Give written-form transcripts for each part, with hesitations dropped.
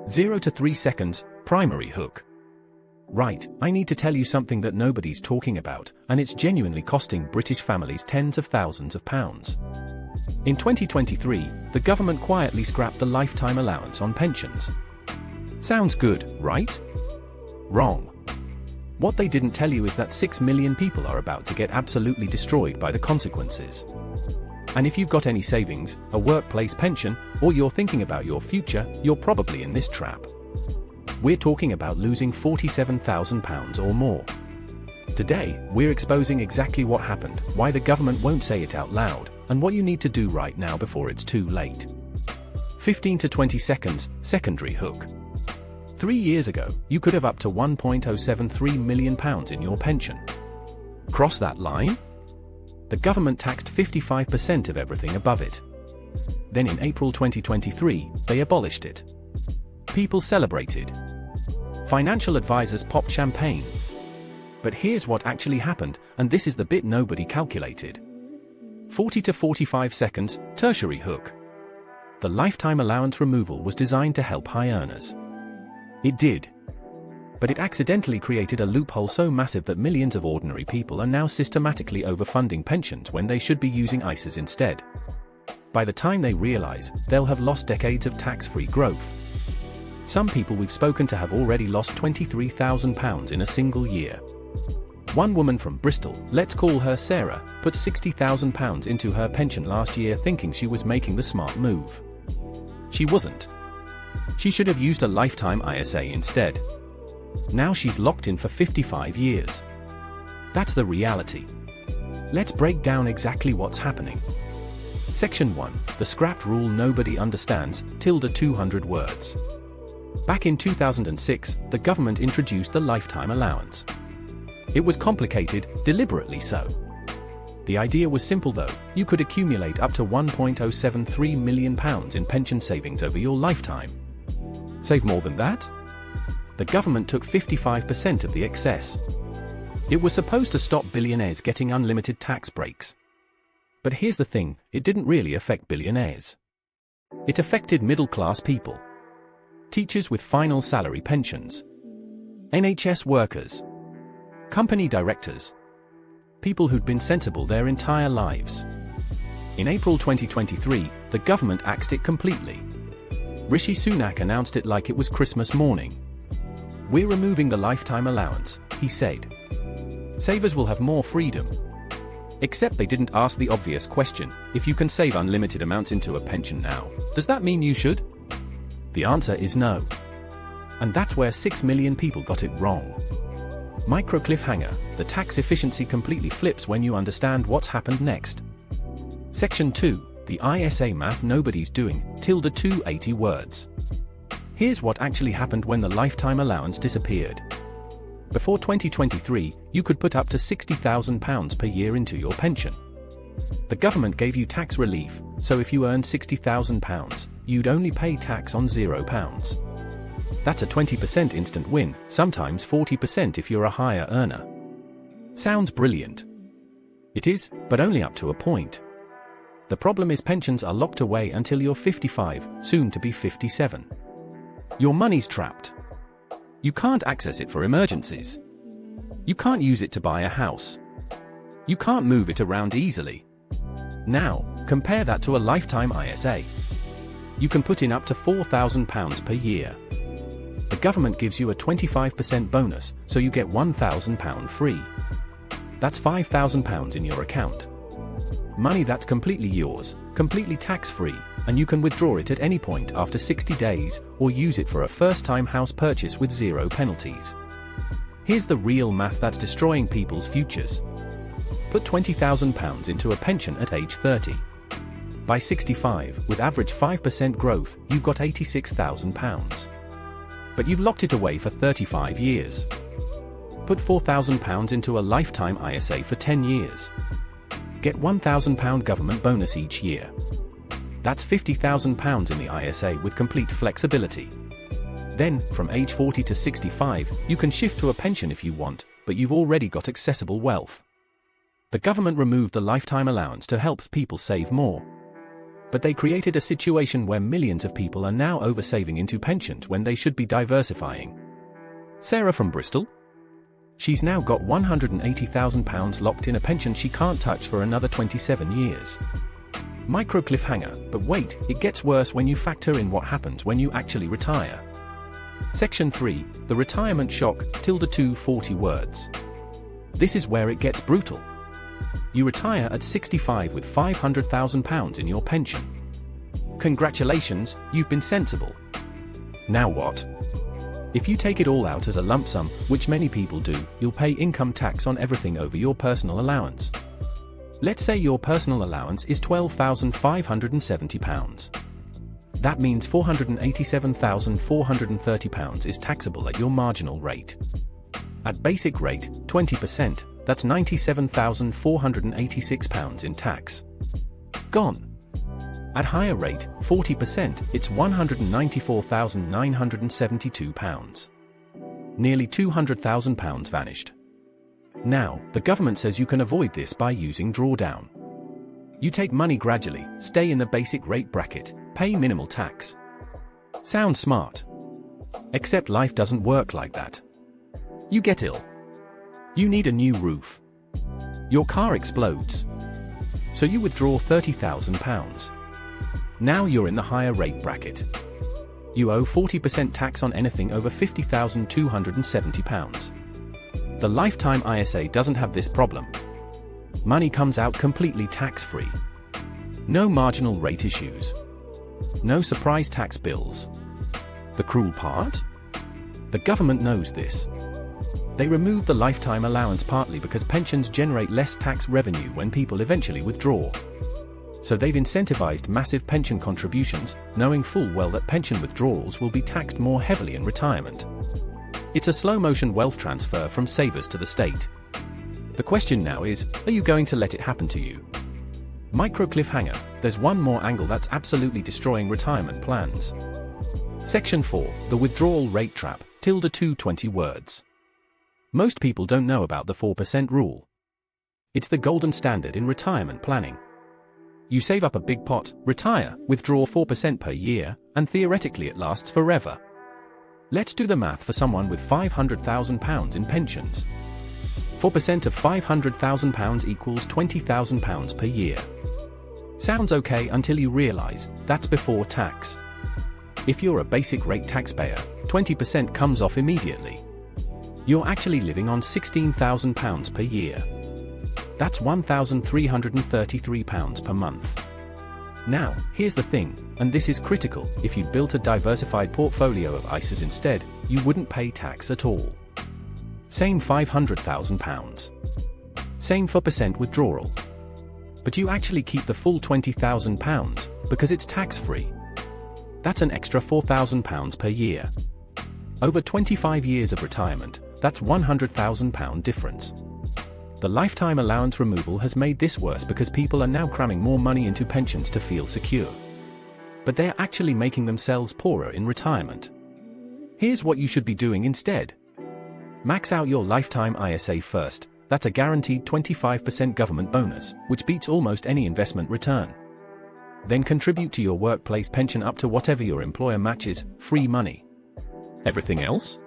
0 to 3 seconds, primary hook. Right, I need to tell you something that nobody's talking about, and it's genuinely costing British families tens of thousands of pounds. In 2023, the government quietly scrapped the lifetime allowance on pensions. Sounds good, right? Wrong. What they didn't tell you is that 6 million people are about to get absolutely destroyed by the consequences. And if you've got any savings, a workplace pension, or you're thinking about your future, you're probably in this trap. We're talking about losing £47,000 or more. Today, we're exposing exactly what happened, why the government won't say it out loud, and what you need to do right now before it's too late. 15 to 20 seconds, secondary hook. 3 years ago, you could have up to £1.073 million in your pension. Cross that line? The government taxed 55% of everything above it. Then in April 2023, they abolished it. People celebrated. Financial advisors popped champagne. But here's what actually happened, and this is the bit nobody calculated. 40 to 45 seconds, tertiary hook. The lifetime allowance removal was designed to help high earners. It did. But it accidentally created a loophole so massive that millions of ordinary people are now systematically overfunding pensions when they should be using ISAs instead. By the time they realize, they'll have lost decades of tax-free growth. Some people we've spoken to have already lost £23,000 in a single year. One woman from Bristol, let's call her Sarah, put £60,000 into her pension last year thinking she was making the smart move. She wasn't. She should have used a lifetime ISA instead. Now she's locked in for 55 years. That's the reality. Let's break down exactly what's happening. Section 1, the scrapped rule nobody understands, 200 words. Back in 2006, the government introduced the lifetime allowance. It was complicated, deliberately so. The idea was simple though, you could accumulate up to £1.073 million in pension savings over your lifetime. Save more than that? The government took 55% of the excess. It was supposed to stop billionaires getting unlimited tax breaks. But here's the thing, it didn't really affect billionaires. It affected middle-class people. Teachers with final salary pensions. NHS workers. Company directors. People who'd been sensible their entire lives. In April 2023, the government axed it completely. Rishi Sunak announced it like it was Christmas morning. We're removing the lifetime allowance, he said. Savers will have more freedom. Except they didn't ask the obvious question, if you can save unlimited amounts into a pension now, does that mean you should? The answer is no. And that's where 6 million people got it wrong. Micro cliffhanger, the tax efficiency completely flips when you understand what's happened next. Section 2, the ISA math nobody's doing, 280 words. Here's what actually happened when the lifetime allowance disappeared. Before 2023, you could put up to £60,000 per year into your pension. The government gave you tax relief, so if you earned £60,000, you'd only pay tax on £0. That's a 20% instant win, sometimes 40% if you're a higher earner. Sounds brilliant. It is, but only up to a point. The problem is pensions are locked away until you're 55, soon to be 57. Your money's trapped. You can't access it for emergencies. You can't use it to buy a house. You can't move it around easily. Now, compare that to a lifetime ISA. You can put in up to £4,000 per year. The government gives you a 25% bonus, so you get £1,000 free. That's £5,000 in your account. Money that's completely yours, completely tax-free, and you can withdraw it at any point after 60 days, or use it for a first-time house purchase with zero penalties. Here's the real math that's destroying people's futures. Put £20,000 into a pension at age 30. By 65, with average 5% growth, you've got £86,000. But you've locked it away for 35 years. Put £4,000 into a lifetime ISA for 10 years. Get £1,000 government bonus each year. That's £50,000 in the ISA with complete flexibility. Then, from age 40 to 65, you can shift to a pension if you want, but you've already got accessible wealth. The government removed the lifetime allowance to help people save more. But they created a situation where millions of people are now oversaving into pensions when they should be diversifying. Sarah from Bristol? She's now got £180,000 locked in a pension she can't touch for another 27 years. Micro cliffhanger, but wait, it gets worse when you factor in what happens when you actually retire. Section 3, the retirement shock, ~2 40 words. This is where it gets brutal. You retire at 65 with £500,000 in your pension. Congratulations, you've been sensible. Now what? If you take it all out as a lump sum, which many people do, you'll pay income tax on everything over your personal allowance. Let's say your personal allowance is £12,570. That means £487,430 is taxable at your marginal rate. At basic rate, 20%, that's £97,486 in tax. Gone. At higher rate, 40%, it's £194,972. Nearly £200,000 vanished. Now, the government says you can avoid this by using drawdown. You take money gradually, stay in the basic rate bracket, pay minimal tax. Sounds smart. Except life doesn't work like that. You get ill. You need a new roof. Your car explodes. So you withdraw £30,000. Now you're in the higher rate bracket. You owe 40% tax on anything over £50,270. The lifetime ISA doesn't have this problem. Money comes out completely tax-free. No marginal rate issues. No surprise tax bills. The cruel part? The government knows this. They remove the lifetime allowance partly because pensions generate less tax revenue when people eventually withdraw. So they've incentivized massive pension contributions, knowing full well that pension withdrawals will be taxed more heavily in retirement. It's a slow-motion wealth transfer from savers to the state. The question now is, are you going to let it happen to you? Micro cliffhanger, there's one more angle that's absolutely destroying retirement plans. Section 4, the withdrawal rate trap, ~2 20 words. Most people don't know about the 4% rule. It's the golden standard in retirement planning. You save up a big pot, retire, withdraw 4% per year, and theoretically it lasts forever. Let's do the math for someone with £500,000 in pensions. 4% of £500,000 equals £20,000 per year. Sounds okay until you realize that's before tax. If you're a basic rate taxpayer, 20% comes off immediately. You're actually living on £16,000 per year. That's £1,333 per month. Now, here's the thing, and this is critical: if you'd built a diversified portfolio of ISAs instead, you wouldn't pay tax at all. Same £500,000. Same 4% withdrawal. But you actually keep the full £20,000 because it's tax-free. That's an extra £4,000 per year. Over 25 years of retirement, that's £100,000 difference. The lifetime allowance removal has made this worse because people are now cramming more money into pensions to feel secure. But they're actually making themselves poorer in retirement. Here's what you should be doing instead. Max out your lifetime ISA first. That's a guaranteed 25% government bonus, which beats almost any investment return. Then contribute to your workplace pension up to whatever your employer matches, free money. Everything else?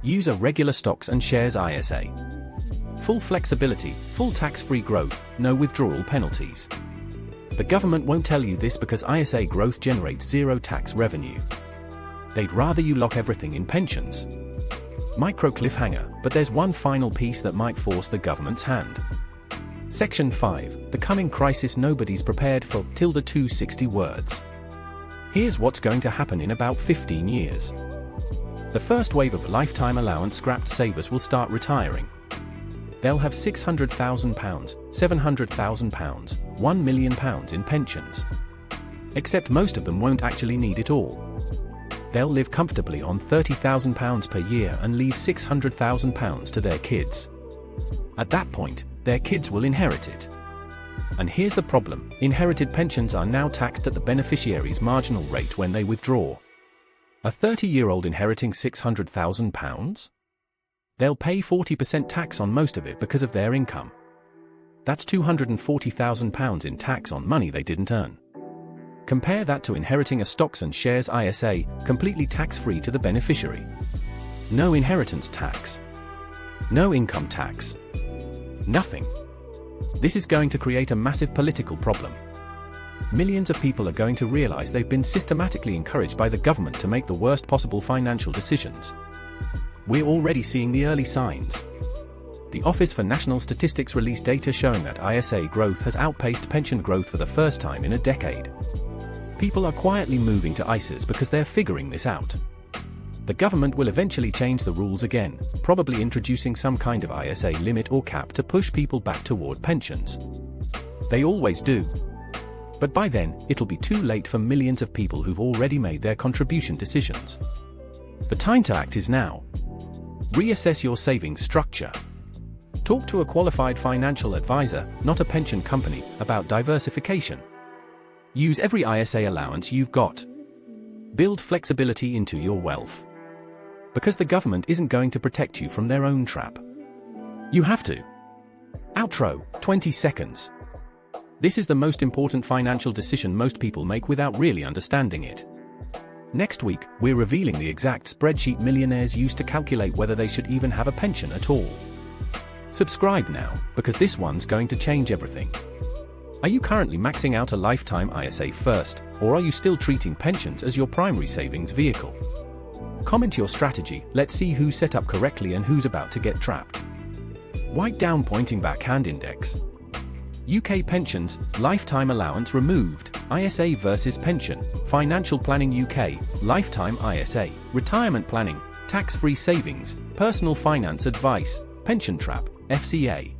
Use a regular stocks and shares ISA. Full flexibility, full tax-free growth, no withdrawal penalties. The government won't tell you this because ISA growth generates zero tax revenue. They'd rather you lock everything in pensions. Micro cliffhanger, but there's one final piece that might force the government's hand. Section 5, the coming crisis nobody's prepared for, ~2 60 words. Here's what's going to happen in about 15 years. The first wave of lifetime allowance scrapped savers will start retiring. They'll have £600,000, £700,000, £1 million in pensions. Except most of them won't actually need it all. They'll live comfortably on £30,000 per year and leave £600,000 to their kids. At that point, their kids will inherit it. And here's the problem: inherited pensions are now taxed at the beneficiary's marginal rate when they withdraw. A 30-year-old inheriting £600,000? They'll pay 40% tax on most of it because of their income. That's £240,000 in tax on money they didn't earn. Compare that to inheriting a stocks and shares ISA, completely tax-free to the beneficiary. No inheritance tax. No income tax. Nothing. This is going to create a massive political problem. Millions of people are going to realize they've been systematically encouraged by the government to make the worst possible financial decisions. We're already seeing the early signs. The Office for National Statistics released data showing that ISA growth has outpaced pension growth for the first time in a decade. People are quietly moving to ISAs because they're figuring this out. The government will eventually change the rules again, probably introducing some kind of ISA limit or cap to push people back toward pensions. They always do. But by then, it'll be too late for millions of people who've already made their contribution decisions. The time to act is now. Reassess your savings structure. Talk to a qualified financial advisor, not a pension company, about diversification. Use every ISA allowance you've got. Build flexibility into your wealth. Because the government isn't going to protect you from their own trap. You have to. Outro, 20 seconds. This is the most important financial decision most people make without really understanding it. Next week, we're revealing the exact spreadsheet millionaires use to calculate whether they should even have a pension at all. Subscribe now, because this one's going to change everything. Are you currently maxing out a lifetime ISA first, or are you still treating pensions as your primary savings vehicle? Comment your strategy, let's see who's set up correctly and who's about to get trapped. Write down pointing back hand index. UK pensions, lifetime allowance removed, ISA versus pension, financial planning UK, lifetime ISA, retirement planning, tax-free savings, personal finance advice, pension trap, FCA.